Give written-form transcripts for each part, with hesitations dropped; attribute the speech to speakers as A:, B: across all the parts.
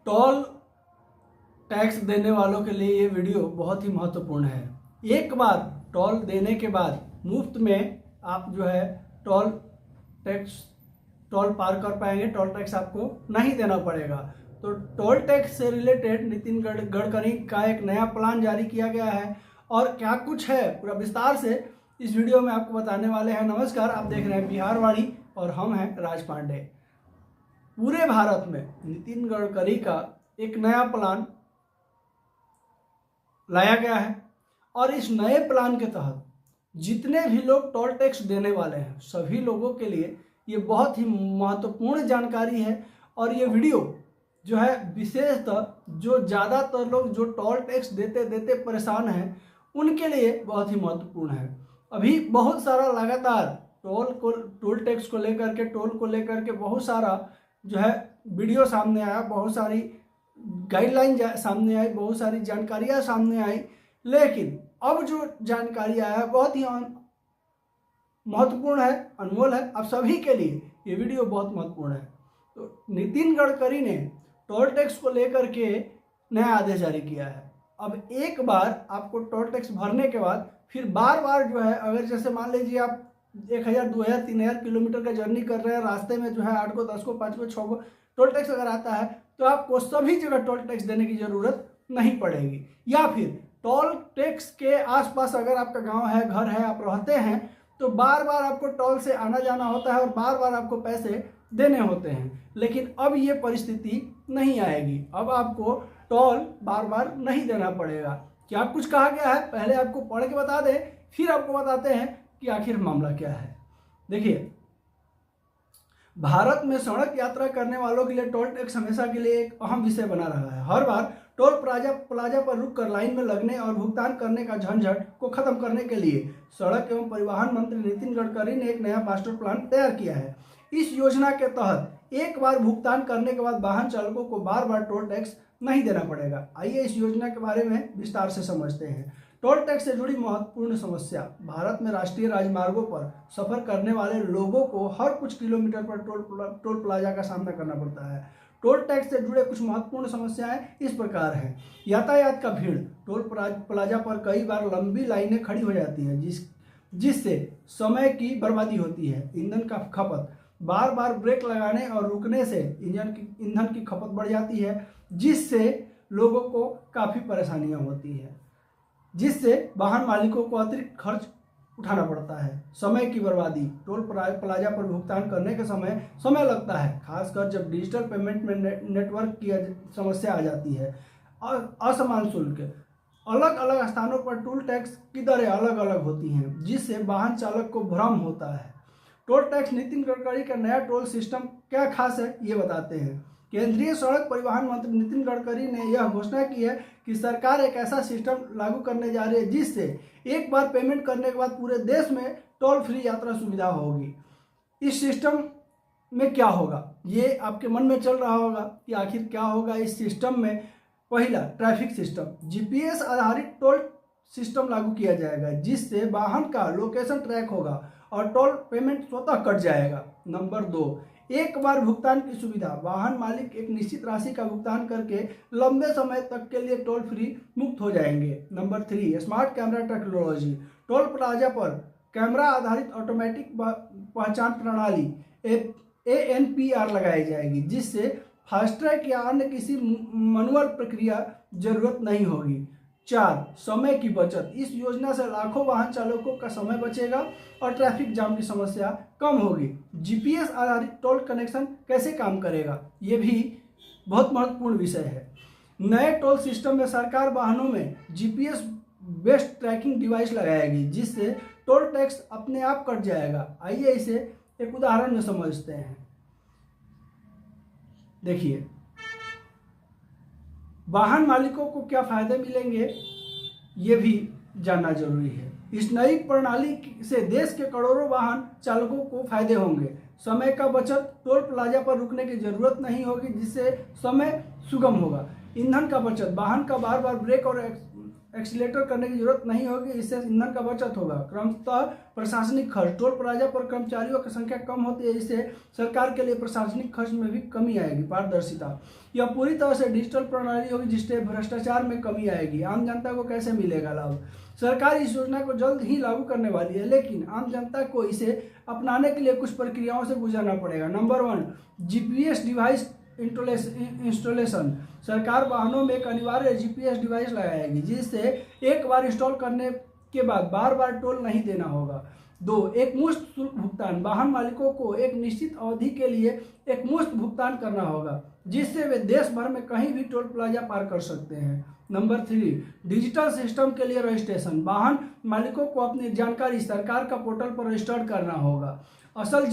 A: Toll tax देने वालों के लिए ये वीडियो बहुत ही महत्वपूर्ण है। एक बार टोल देने के बाद मुफ्त में आप जो है टोल पार कर पाएंगे। टोल टैक्स आपको नहीं देना पड़ेगा। तो टोल टैक्स से रिलेटेड नितिन गडकरी का एक नया प्लान जारी किया गया है और क्या कुछ है पूरा विस्तार से इस वीडियो में आपको बताने वाले हैं। नमस्कार, आप देख रहे हैं बिहारवाणी और हम हैं राज पांडे। पूरे भारत में नितिन गडकरी का एक नया प्लान लाया गया है और इस नए प्लान के तहत जितने भी लोग टोल टैक्स देने वाले हैं सभी लोगों के लिए ये बहुत ही महत्वपूर्ण जानकारी है। और ये वीडियो जो है विशेषतः जो ज़्यादातर लोग जो टोल टैक्स देते देते परेशान हैं उनके लिए बहुत ही महत्वपूर्ण है। अभी बहुत सारा लगातार टोल टैक्स को लेकर के टोल को लेकर के बहुत सारा जो है वीडियो सामने आया, बहुत सारी गाइडलाइन सामने आई, बहुत सारी जानकारियाँ सामने आई। लेकिन अब जो जानकारी आया है बहुत ही महत्वपूर्ण है, अनमोल है। अब सभी के लिए ये वीडियो बहुत महत्वपूर्ण है। तो नितिन गडकरी ने टोल टैक्स को लेकर के नया आदेश जारी किया है। अब एक बार आपको टोल टैक्स भरने के बाद फिर बार बार जो है, अगर जैसे मान लीजिए आप 1000, 2000, 3000 किलोमीटर का जर्नी कर रहे हैं, रास्ते में जो है 8 को, 10 को, 5 को, 6 को टोल टैक्स अगर आता है तो आपको सभी जगह टोल टैक्स देने की जरूरत नहीं पड़ेगी। या फिर टोल टैक्स के आसपास अगर आपका गांव है, घर है, आप रहते हैं तो बार बार आपको टोल से आना जाना होता है और बार बार आपको पैसे देने होते हैं। लेकिन अब ये परिस्थिति नहीं आएगी। अब आपको टोल बार बार नहीं देना पड़ेगा। क्या कुछ कहा गया है पहले आपको पढ़ के बता दें, फिर आपको बताते हैं कि आखिर मामला क्या है। देखिए, भारत में सड़क यात्रा करने वालों के लिए टोल टैक्स हमेशा के लिए एक अहम विषय बना रहा है। हर बार टोल प्लाजा पर रुककर लाइन में लगने और भुगतान करने का झंझट को खत्म करने के लिए सड़क एवं परिवहन मंत्री नितिन गडकरी ने एक नया मास्टर प्लान तैयार किया है। इस योजना के तहत एक बार भुगतान करने के बाद वाहन चालकों को बार बार टोल टैक्स नहीं देना पड़ेगा। आइए इस योजना के बारे में विस्तार से समझते हैं। टोल टैक्स से जुड़ी महत्वपूर्ण समस्या। भारत में राष्ट्रीय राजमार्गों पर सफर करने वाले लोगों को हर कुछ किलोमीटर पर टोल प्लाजा का सामना करना पड़ता है। टोल टैक्स से जुड़े कुछ महत्वपूर्ण समस्याएं इस प्रकार हैं। यातायात का भीड़। टोल प्लाजा पर कई बार लंबी लाइनें खड़ी हो जाती हैं जिससे समय की बर्बादी होती है। ईंधन का खपत। बार बार ब्रेक लगाने और रुकने से ईंधन की खपत बढ़ जाती है जिससे लोगों को काफ़ी परेशानियां होती है, जिससे वाहन मालिकों को अतिरिक्त खर्च उठाना पड़ता है। समय की बर्बादी। टोल प्लाजा पर भुगतान करने के समय लगता है, खासकर जब डिजिटल पेमेंट में नेटवर्क की समस्या आ जाती है। असमान शुल्क। अलग अलग स्थानों पर टोल टैक्स की दरें अलग अलग होती हैं जिससे वाहन चालक को भ्रम होता है। Toll tax. नितिन गडकरी का नया टोल सिस्टम क्या खास है ये बताते हैं। केंद्रीय सड़क परिवहन मंत्री नितिन गडकरी ने यह घोषणा की है कि सरकार एक ऐसा सिस्टम लागू करने जा रही है जिससे एक बार पेमेंट करने के बाद पूरे देश में टोल फ्री यात्रा सुविधा होगी। इस सिस्टम में क्या होगा ये आपके मन में चल रहा होगा कि आखिर क्या होगा इस सिस्टम में। पहला, ट्रैफिक सिस्टम। जीपीएस आधारित टोल सिस्टम लागू किया जाएगा जिससे वाहन का लोकेशन ट्रैक होगा और टोल पेमेंट स्वतः कट जाएगा। नंबर 2, एक बार भुगतान की सुविधा। वाहन मालिक एक निश्चित राशि का भुगतान करके लंबे समय तक के लिए टोल फ्री मुक्त हो जाएंगे। Number 3, smart camera technology. Toll plaza पर कैमरा आधारित ऑटोमेटिक पहचान प्रणाली ANPR लगाई जाएगी जिससे फास्टैग या अन्य किसी मैनुअल प्रक्रिया जरूरत नहीं होगी। 4, समय की बचत। इस योजना से लाखों वाहन चालकों का समय बचेगा और ट्रैफिक जाम की समस्या कम होगी। जीपीएस आधारित टोल कनेक्शन कैसे काम करेगा ये भी बहुत महत्वपूर्ण विषय है। नए टोल सिस्टम में सरकार वाहनों में जीपीएस बेस्ड ट्रैकिंग डिवाइस लगाएगी जिससे टोल टैक्स अपने आप कट जाएगा। आइए इसे एक उदाहरण में समझते हैं। देखिए, वाहन मालिकों को क्या फायदे मिलेंगे ये भी जानना जरूरी है। इस नई प्रणाली से देश के करोड़ों वाहन चालकों को फायदे होंगे। समय का बचत। टोल प्लाजा पर रुकने की जरूरत नहीं होगी जिससे समय सुगम होगा। ईंधन का बचत। वाहन का बार बार ब्रेक और एक्सीलेटर करने की जरूरत नहीं होगी। इससे ईंधन का बचत होगा। क्रमशः प्रशासनिक खर्च, टोल प्लाजा पर कर्मचारियों की संख्या कम होती है, इससे सरकार के लिए प्रशासनिक खर्च में भी कमी आएगी। पारदर्शिता, यह पूरी तरह से डिजिटल प्रणाली होगी जिससे भ्रष्टाचार में कमी आएगी। आम जनता को कैसे मिलेगा लाभ? सरकार इस योजना को जल्द ही लागू करने वाली है, लेकिन आम जनता को इसे अपनाने के लिए कुछ प्रक्रियाओं से गुजरना पड़ेगा। Number 1, GPS device installation. सरकार वाहनों में एक अनिवार्य जीपीएस डिवाइस लगाएगी जिससे एक बार इंस्टॉल करने के बाद बार बार टोल नहीं देना होगा। 2, एक मुश्त शुल्क भुगतान। वाहन मालिकों को एक निश्चित अवधि के लिए एक मुश्त भुगतान करना होगा जिससे वे देश भर में कहीं भी टोल प्लाजा पार कर सकते हैं। नंबर 3, डिजिटल सिस्टम के लिए रजिस्ट्रेशन। वाहन मालिकों को अपनी जानकारी सरकार का पोर्टल पर रजिस्टर करना होगा। असल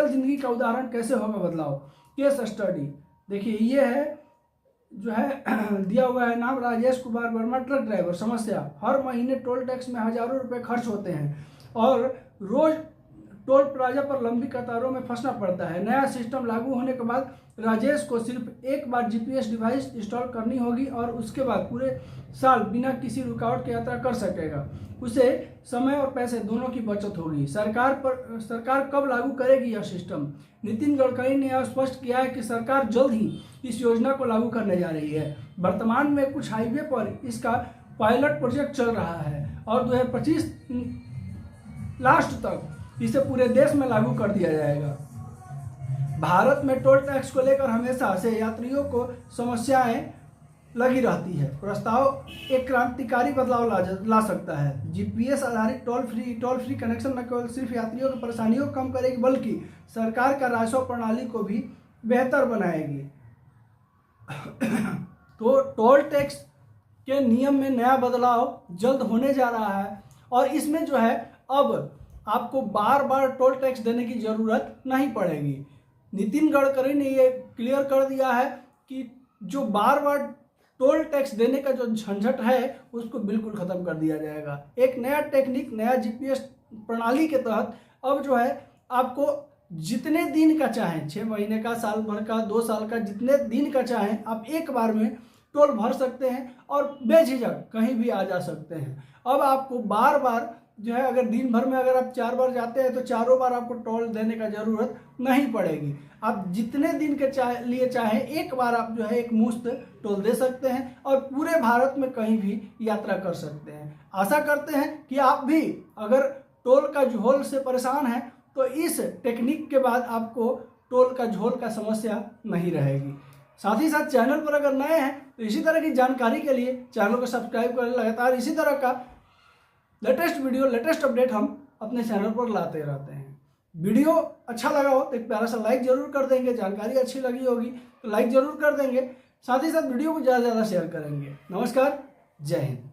A: जिंदगी का उदाहरण कैसे होगा बदलाव? केस स्टडी देखिए, ये है जो है दिया हुआ है नाम राजेश कुमार वर्मा, ट्रक ड्राइवर। समस्या, हर महीने टोल टैक्स में हजारों रुपए खर्च होते हैं और रोज टोल प्लाजा पर लंबी कतारों में फंसना पड़ता है। नया सिस्टम लागू होने के बाद राजेश को सिर्फ एक बार जीपीएस डिवाइस इंस्टॉल करनी होगी और उसके बाद पूरे साल बिना किसी रुकावट के यात्रा कर सकेगा। उसे समय और पैसे दोनों की बचत होगी। सरकार कब लागू करेगी यह सिस्टम? नितिन गडकरी ने यह स्पष्ट किया है कि सरकार जल्द ही इस योजना को लागू करने जा रही है। वर्तमान में कुछ हाईवे पर इसका पायलट प्रोजेक्ट चल रहा है और 2025 लास्ट तक इसे पूरे देश में लागू कर दिया जाएगा। भारत में टोल टैक्स को लेकर हमेशा से यात्रियों को समस्याएं लगी रहती है। प्रस्ताव एक क्रांतिकारी बदलाव ला सकता है। जीपीएस आधारित टोल फ्री कनेक्शन न केवल सिर्फ यात्रियों की परेशानियों को कम करेगी बल्कि सरकार का राजस्व प्रणाली को भी बेहतर बनाएगी। तो टोल टैक्स के नियम में नया बदलाव जल्द होने जा रहा है और इसमें जो है अब आपको बार बार टोल टैक्स देने की जरूरत नहीं पड़ेगी। नितिन गडकरी ने ये क्लियर कर दिया है कि जो बार बार टोल टैक्स देने का जो झंझट है उसको बिल्कुल खत्म कर दिया जाएगा। एक नया टेक्निक, नया जीपीएस प्रणाली के तहत अब जो है आपको जितने दिन का चाहें, 6 महीने का, साल भर का, 2 साल का, जितने दिन का चाहें आप एक बार में टोल भर सकते हैं और बेझिझक कहीं भी आ जा सकते हैं। अब आपको बार बार जो है अगर दिन भर में अगर आप 4 बार जाते हैं तो चारों बार आपको टोल देने का जरूरत नहीं पड़ेगी। आप जितने दिन के लिए चाहें एक बार आप जो है एक मुश्त टोल दे सकते हैं और पूरे भारत में कहीं भी यात्रा कर सकते हैं। आशा करते हैं कि आप भी अगर टोल का झोल से परेशान हैं तो इस टेक्निक के बाद आपको टोल का झोल का समस्या नहीं रहेगी। साथ ही साथ चैनल पर अगर नए हैं तो इसी तरह की जानकारी के लिए चैनल को सब्सक्राइब करें। लगातार इसी तरह का लेटेस्ट वीडियो, लेटेस्ट अपडेट हम अपने चैनल पर लाते रहते हैं। वीडियो अच्छा लगा हो तो एक प्यारा सा लाइक जरूर कर देंगे। जानकारी अच्छी लगी होगी तो लाइक जरूर कर देंगे। साथ ही साथ वीडियो को ज़्यादा से ज़्यादा शेयर करेंगे। नमस्कार, जय हिंद।